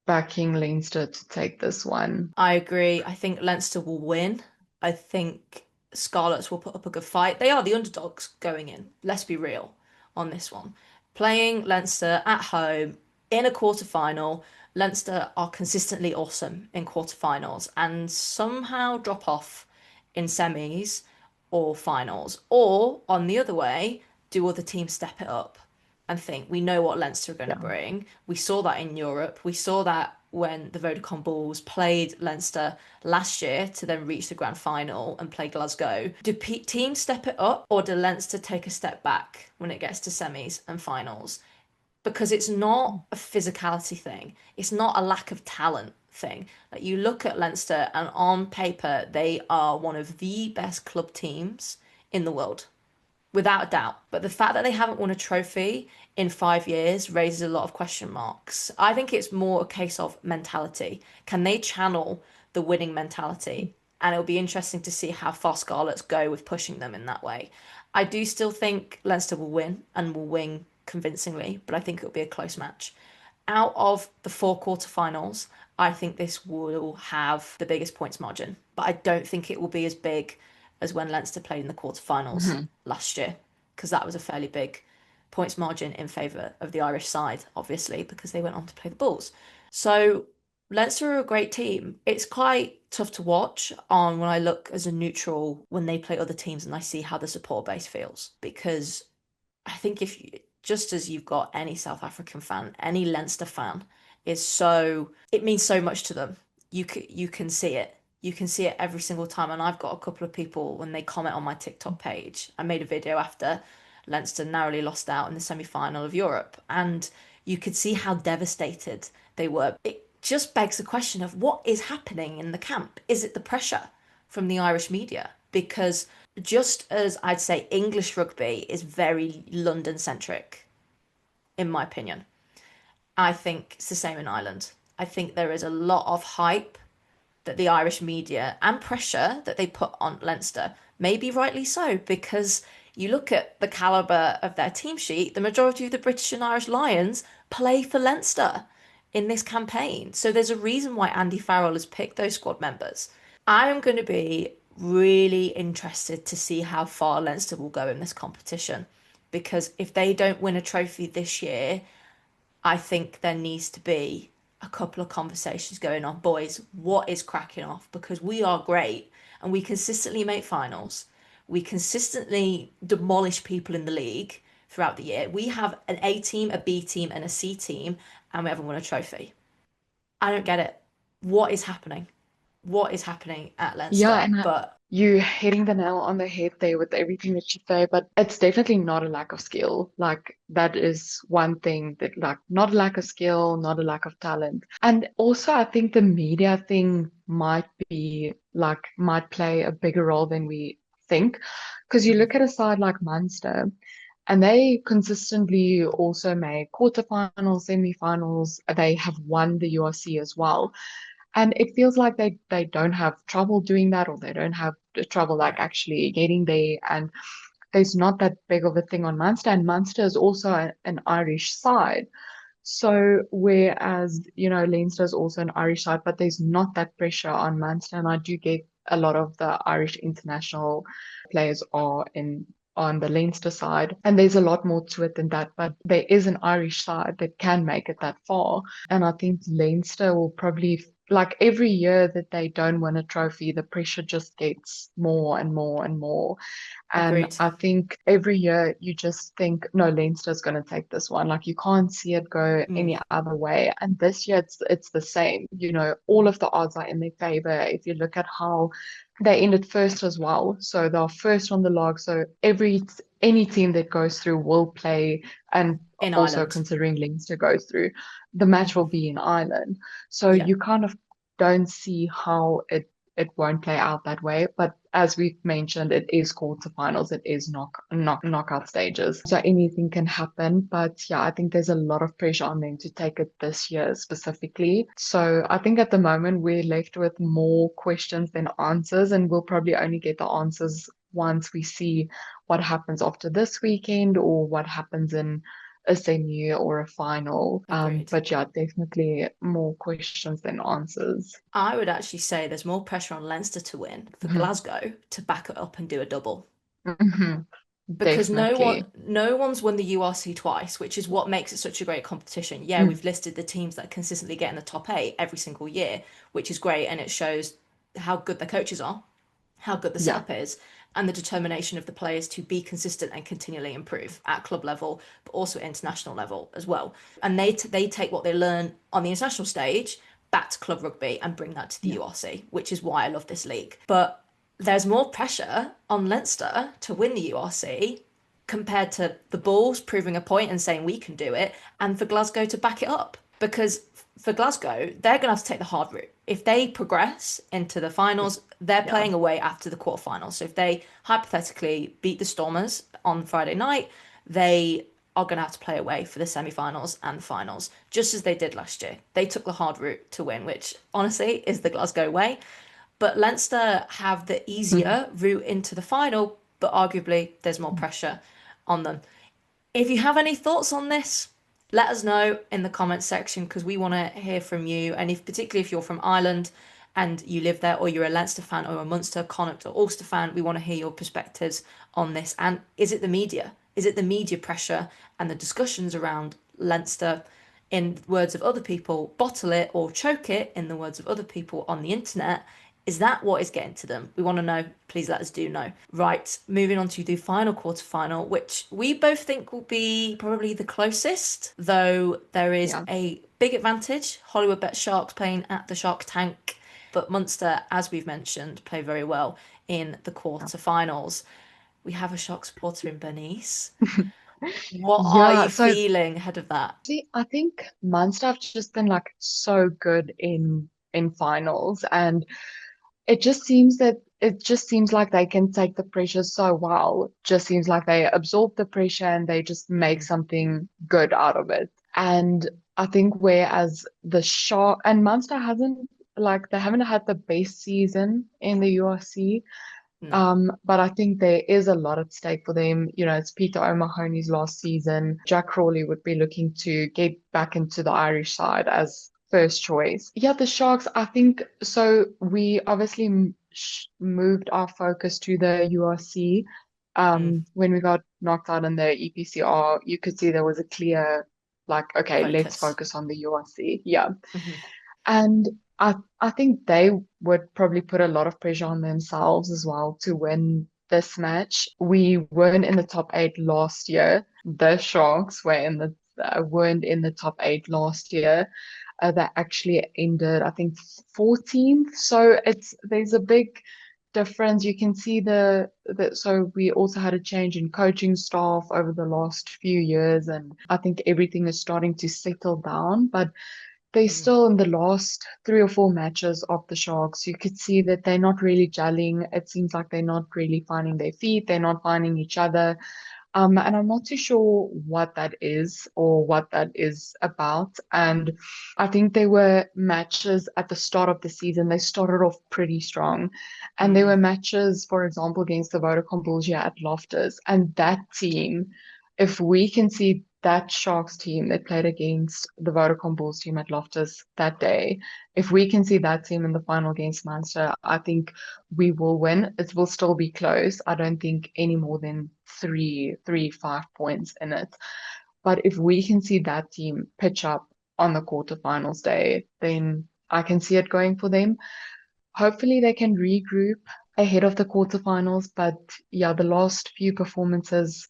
backing Leinster to take this one. I agree. I think Leinster will win. I think Scarlets will put up a good fight. They are the underdogs going in. Let's be real on this one. Playing Leinster at home in a quarter-final, Leinster are consistently awesome in quarter-finals and somehow drop off in semis or finals. Or, on the other way, do other teams step it up and think, we know what Leinster are going to Yeah. bring. We saw that in Europe. We saw that when the Vodacom Bulls played Leinster last year to then reach the grand final and play Glasgow. Do teams step it up or do Leinster take a step back when it gets to semis and finals? Because it's not a physicality thing. It's not a lack of talent thing. Like you look at Leinster and on paper they are one of the best club teams in the world without a doubt. But the fact that they haven't won a trophy in 5 years raises a lot of question marks. I think it's more a case of mentality. Can they channel the winning mentality? And it'll be interesting to see how far Scarlets go with pushing them in that way. I do still think Leinster will win and will win convincingly, but I think it'll be a close match. Out of the four quarterfinals, I think this will have the biggest points margin, but I don't think it will be as big as when Leinster played in the quarterfinals Mhm. last year, because that was a fairly big points margin in favour of the Irish side, obviously, because they went on to play the Bulls. So Leinster are a great team. It's quite tough to watch on when I look as a neutral when they play other teams and I see how the support base feels, because I think if you, just as you've got any South African fan, any Leinster fan is so it means so much to them. You can see it. You can see it every single time. And I've got a couple of people when they comment on my TikTok page. I made a video after Leinster narrowly lost out in the semi-final of Europe, and you could see how devastated they were. It just begs the question of what is happening in the camp. Is it the pressure from the Irish media? Because just as I'd say English rugby is very London centric, in my opinion, I think it's the same in Ireland. I think there is a lot of hype that the Irish media and pressure that they put on Leinster, maybe rightly so, because you look at the calibre of their team sheet, the majority of the British and Irish Lions play for Leinster in this campaign. So there's a reason why Andy Farrell has picked those squad members. I am going to be really interested to see how far Leinster will go in this competition because if they don't win a trophy this year, I think there needs to be a couple of conversations going on. Boys, what is cracking off? Because we are great and we consistently make finals. We consistently demolish people in the league throughout the year. We have an A team, a B team, and a C team, and we haven't won a trophy. I don't get it. What is happening? What is happening at Yeah, Leinster? and But you hitting the nail on the head there with everything that you say, but it's definitely not a lack of skill. Like that is one thing that like not a lack of skill, not a lack of talent. And also I think the media thing might play a bigger role than we think. Because you Mhm. look at a side like Munster and they consistently also make quarterfinals, semi-finals. They have won the URC as well. And it feels like they don't have trouble doing that, or they don't have the trouble No, like actually getting there. And there's not that big of a thing on Munster. And Munster is also an Irish side. So whereas, Leinster is also an Irish side, but there's not that pressure on Munster. And I do get a lot of the Irish international players are in on the Leinster side. And there's a lot more to it than that. But there is an Irish side that can make it that far. And I think Leinster will probably like every year that they don't win a trophy, the pressure just gets more and more and more. And agreed. I think every year you just think, no, Leinster's going to take this one. Like you can't see it go Mm. any other way. And this year it's the same. All of the odds are in their favor. If you look at how they ended first as well, so they're first on the log. So any team that goes through will play, and In also Ireland. considering Leinster goes through, the match Mhm. will be in Ireland. So Yeah, you kind of don't see how it won't play out that way. But as we've mentioned, it is quarterfinals, it is knockout stages. So anything can happen. But yeah, I think there's a lot of pressure on them to take it this year specifically. So I think at the moment we're left with more questions than answers, and we'll probably only get the answers once we see what happens after this weekend or what happens in a semi or a final. agreed. But yeah, definitely more questions than answers. I would actually say there's more pressure on Leinster to win for Mhm. Glasgow to back it up and do a double. Mhm. Because Definitely. no one's won the URC twice, which is what makes it such a great competition. Yeah, Mm. we've listed the teams that consistently get in the top eight every single year, which is great, and it shows how good the coaches are, how good the Yeah. setup is, and the determination of the players to be consistent and continually improve at club level, but also at international level as well. And they take what they learn on the international stage back to club rugby and bring that to the Yeah. URC, which is why I love this league. But there's more pressure on Leinster to win the URC compared to the Bulls proving a point and saying we can do it, and for Glasgow to back it up. Because for Glasgow, they're going to have to take the hard route. If they progress into the Yeah. finals, they're Yeah. playing away after the quarterfinals. So if they hypothetically beat the Stormers on Friday night, they are going to have to play away for the semi-finals and the finals, just as they did last year. They took the hard route to win, which honestly is the Glasgow way. But Leinster have the Mhm. easier route into the final, but arguably there's more pressure on them. If you have any thoughts on this, let us know in the comments section because we want to hear from you. And if particularly if you're from Ireland and you live there, or you're a Leinster fan or a Munster, Connacht, or Ulster fan, we want to hear your perspectives on this. And is it the media? Is it the media pressure and the discussions around Leinster, in words of other people, bottle it or choke it, in the words of other people on the internet? Is that what is getting to them? We want to know. Please let us do know. Right, moving on to the final quarterfinal, which we both think will be probably the closest, though there is Yeah. a big advantage. Hollywood Bet Sharks playing at the Shark Tank, but Munster, as we've mentioned, play very well in the Yeah. quarterfinals. We have a Shark supporter in Bernice. What are Yeah. you So feeling ahead of that? see, I think Munster have just been like so good in finals, and it just seems like they can take the pressure so well. Just seems like they absorb the pressure and they just make Mm, something good out of it. And I think whereas the Shark and Munster hasn't like they haven't had the best season in the URC. No, But I think there is a lot at stake for them. You know, it's Peter O'Mahony's last season. Jack Crawley would be looking to get back into the Irish side as first choice. Yeah, the Sharks, I think so. We obviously moved our focus to the URC. mm, When we got knocked out in the EPCR, you could see there was a clear, like, okay, let's focus. focus on the URC. Yeah. Hmm. And I think they would probably put a lot of pressure on themselves as well to win this match. We weren't in the top eight last year. The Sharks weren't in the top eight last year. They actually ended, I think, 14th. So there's a big difference. You can see so we also had a change in coaching staff over the last few years, and I think everything is starting to settle down. But they Mm, still in the last 3 or 4 matches of the Sharks, you could see that they're not really gelling. It seems like they're not really finding their feet. They're not finding each other. And I'm not too sure what that is or what that is about. And I think there were matches at the start of the season. They started off pretty strong. And there mm. were matches, for example, against the Vodacom Bulls here at Loftus. And that team, if we can see that Sharks team that played against the Vodacom Bulls team at Loftus that day, if we can see that team in the final against Munster, I think we will win. It will still be close. I don't think any more than 5 points in it. But if we can see that team pitch up on the quarterfinals day, then I can see it going for them. Hopefully they can regroup ahead of the quarterfinals. But yeah, the last few performances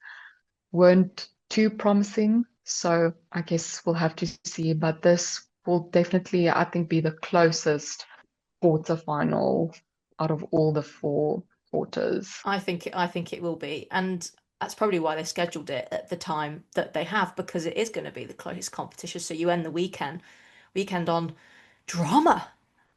weren't too promising. So I guess we'll have to see. But this will definitely, I think, be the closest quarterfinal out of all the 4 quarters. I think it will be, and that's probably why they scheduled it at the time that they have, because it is going to be the closest competition. So you end the weekend on drama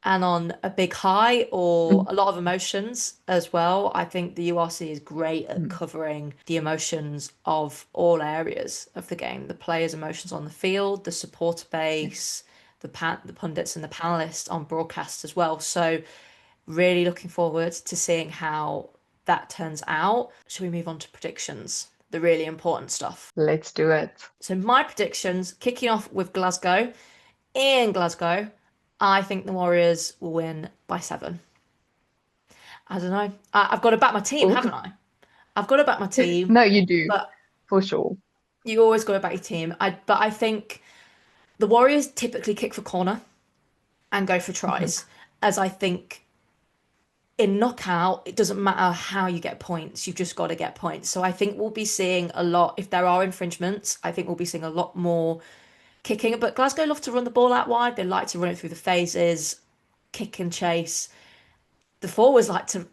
and on a big high or a lot of emotions as well. I think the URC is great at Mhm. covering the emotions of all areas of the game, the players' emotions on the field, the supporter base, the pundits and the panelists on broadcast as well. So really looking forward to seeing how that turns out. Shall we move on to predictions? The really important stuff. Let's do it. So my predictions, kicking off with Glasgow. In Glasgow, I think the Warriors will win by 7. I don't know. I've got to back my team, Oh, haven't I? I've got to back my team, no, you do, but for sure. you always got to back your team. But I think the Warriors typically kick for corner and go for Mhm. tries, as I think in knockout, it doesn't matter how you get points, you've just got to get points. So I think we'll be seeing a lot, if there are infringements, I think we'll be seeing a lot more kicking. But Glasgow love to run the ball out wide, they like to run it through the phases, kick and chase. The forwards like to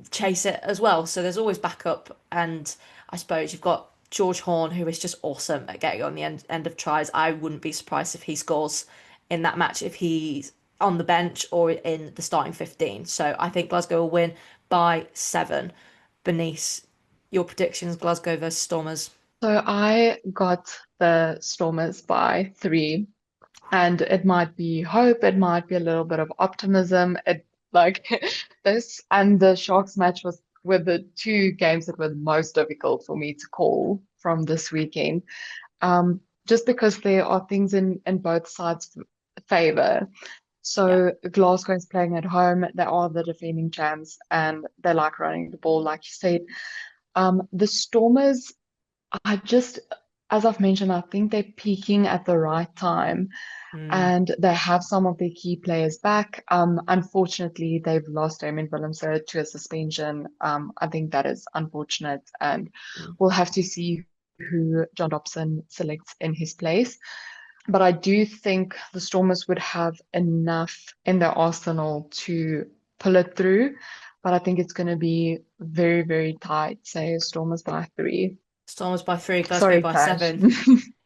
chase it as well. So there's always backup. And I suppose you've got George Horn, who is just awesome at getting on the end of tries. I wouldn't be surprised if he scores in that match if he's on the bench or in the starting 15. So I think Glasgow will win by 7. Bernice, your predictions, Glasgow versus Stormers. So I got the Stormers by 3, and it might be hope, it might be a little bit of optimism. It like this and the Sharks match were the 2 games that were the most difficult for me to call from this weekend. Just because there are things in both sides' favor. Yeah. So Glasgow is playing at home. They are the defending champs, and they like running the ball, like you said. The Stormers, I just, as I've mentioned, I think they're peaking at the right time, Mm, and they have some of their key players back. Unfortunately, they've lost Damien Willemse to a suspension. I think that is unfortunate, and mm. we'll have to see who John Dobson selects in his place. But I do think the Stormers would have enough in their arsenal to pull it through. But I think it's going to be very, very tight. Say Stormers by 3. Stormers by 3, Glasgow Sorry, by Tash. 7.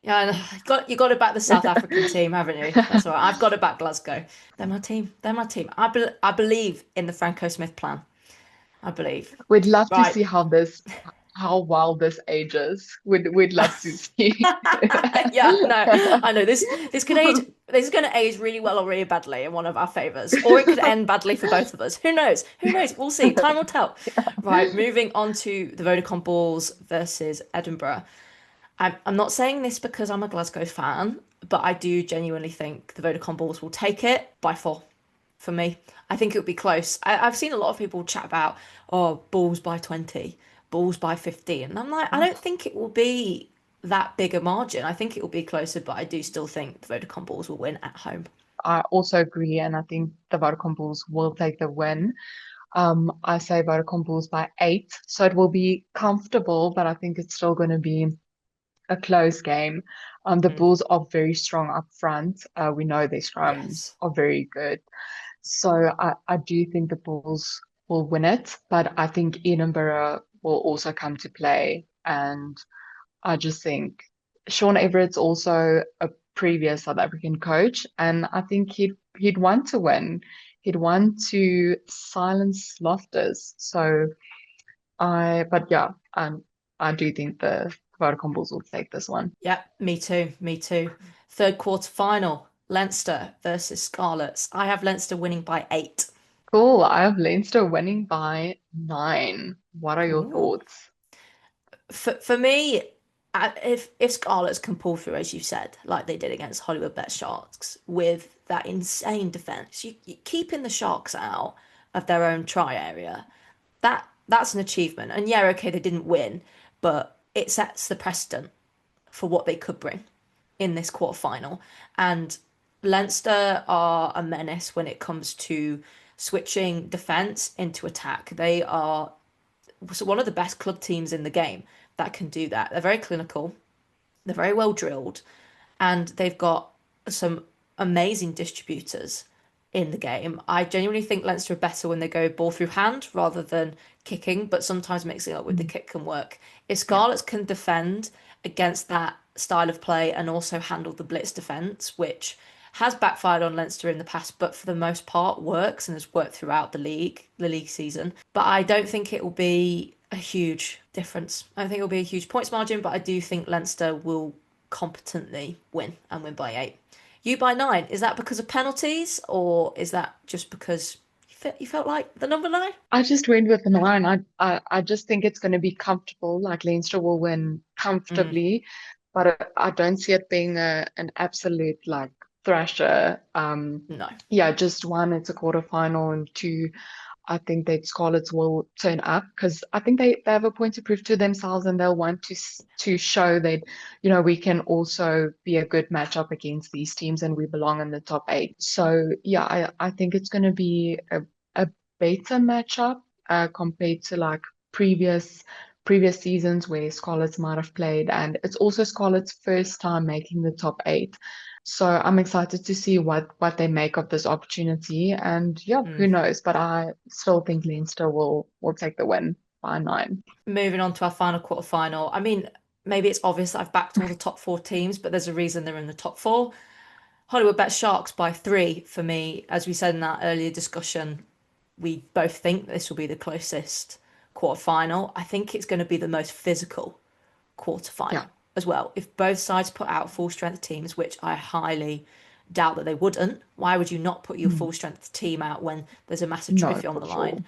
Yeah, I know. You got to back the South African team, haven't you? That's all right. I've got to back Glasgow. They're my team. They're my team. I believe in the Franco Smith plan. I believe. We'd love to Right. see how this how well this ages. We'd love to see. Yeah, no, I know this could age. This is going to age really well or really badly in one of our favors, or it could end badly for both of us. Who knows? Who knows? We'll see. Time will tell. Right, moving on to the Vodacom Bulls versus Edinburgh. I'm not saying this because I'm a Glasgow fan, but I do genuinely think the Vodacom Bulls will take it by 4 for me. I think it would be close. I've seen a lot of people chat about, oh, Bulls by 20, Bulls by 15. And I'm like, I don't think it will be that big a margin. I think it will be closer, but I do still think the Vodacom Bulls will win at home. I also agree, and I think the Vodacom Bulls will take the win. I say Vodacom Bulls by 8, so it will be comfortable, but I think it's still going to be a close game. The Mm, Bulls are very strong up front. We know their scrums yes. are very good. So I do think the Bulls will win it, but I think Edinburgh will also come to play. And I just think Sean Everett's also a previous South African coach, and I think he'd want to win. He'd want to silence Loftus. But yeah, I do think the Vodacom Bulls will take this one. Yeah, me too. Me too. Third quarter final, Leinster versus Scarlets. I have Leinster winning by 8. Cool. I have Leinster winning by 9. What are your Ooh. thoughts? For me, if Scarlets can pull through, as you said, like they did against Hollywood Bet Sharks, with that insane defense, you keeping the Sharks out of their own try area, that's an achievement. And yeah, okay, they didn't win, but it sets the precedent for what they could bring in this quarter final. And Leinster are a menace when it comes to switching defense into attack. They are one of the best club teams in the game that can do that. They're very clinical, they're very well drilled, and they've got some amazing distributors in the game. I genuinely think Leinster are better when they go ball through hand rather than kicking, but sometimes mixing it up with the Mm, kick can work. If yeah. Scarlets can defend against that style of play and also handle the blitz defence, which has backfired on Leinster in the past, but for the most part works and has worked throughout the league season. But I don't think it will be a huge difference. I don't think it will be a huge points margin, but I do think Leinster will competently win and win by 8. You by 9. Is that because of penalties or is that just because you felt like the number 9? I just went with the 9. I just think it's going to be comfortable. Like Leinster will win Mm, comfortably, but I don't see it being an absolute like thrasher. no. Yeah, just one, it's a quarter final, and two, I think that Scarlets will turn up because I think they have a point to prove to themselves and they'll want to show that, we can also be a good matchup against these teams and we belong in the top 8. So yeah, I think it's going to be a better matchup compared to like previous previous seasons where Scarlets might have played, and it's also Scarlets' first time making the top 8. So I'm excited to see what they make of this opportunity. And yeah, Mm. who knows? But I still think Leinster will take the win by 9. Moving on to our final quarter final. I mean, maybe it's obvious that I've backed all the top 4 teams, but there's a reason they're in the top 4. Hollywood bet Sharks by 3 for me. As we said in that earlier discussion, we both think this will be the closest quarter final. I think it's going to be the most physical quarter Yeah, final as well. If both sides put out full strength teams, which I highly doubt that they wouldn't, why would you not put your mm, full strength team out when there's a massive no, trophy on for the line? sure.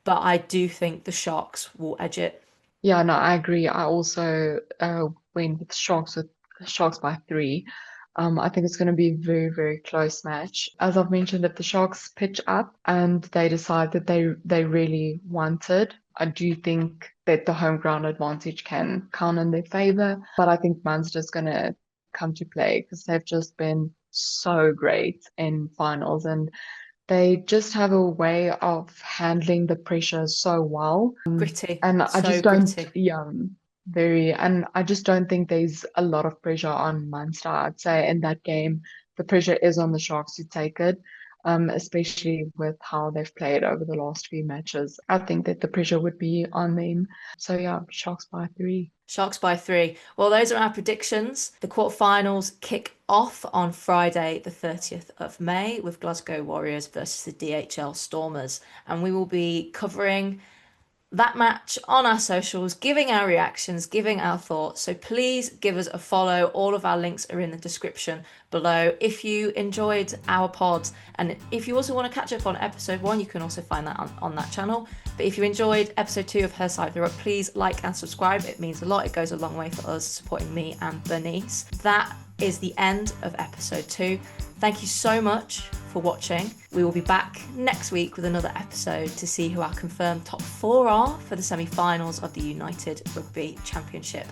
But I do think the Sharks will edge it. Yeah, no, I agree. I also went with Sharks by 3. I think it's going to be a very, very close match. As I've mentioned, if the Sharks pitch up and they decide that they really want it, I do think that the home ground advantage can count in their favor. But I think Munster's going to come to play because they've just been so great in finals and they just have a way of handling the pressure so well. Gritty, And I so just don't, gritty. yeah, and I just don't think there's a lot of pressure on Munster. I'd say in that game, the pressure is on the Sharks to take it, especially with how they've played over the last few matches. I think that the pressure would be on them. So yeah, Sharks by 3. Sharks by 3. Well, those are our predictions. The quarterfinals kick off on Friday, the 30th of May, with Glasgow Warriors versus the DHL Stormers. And we will be covering that match on our socials, giving our reactions, giving our thoughts. So please give us a follow. All of our links are in the description below. If you enjoyed our pod, and if you also want to catch up on episode 1, you can also find that on that channel. But if you enjoyed episode 2 of Her Side of the Ruck, please like and subscribe. It means a lot. It goes a long way for us supporting me and Bernice. That is the end of episode 2. Thank you so much for watching. We will be back next week with another episode to see who our confirmed top 4 are for the semi-finals of the United Rugby Championship.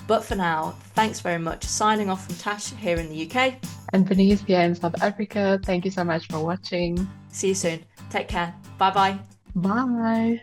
But for now, thanks very much. Signing off from Tash here in the UK. And Bernice here in South Africa. Thank you so much for watching. See you soon. Take care. Bye-bye. Bye.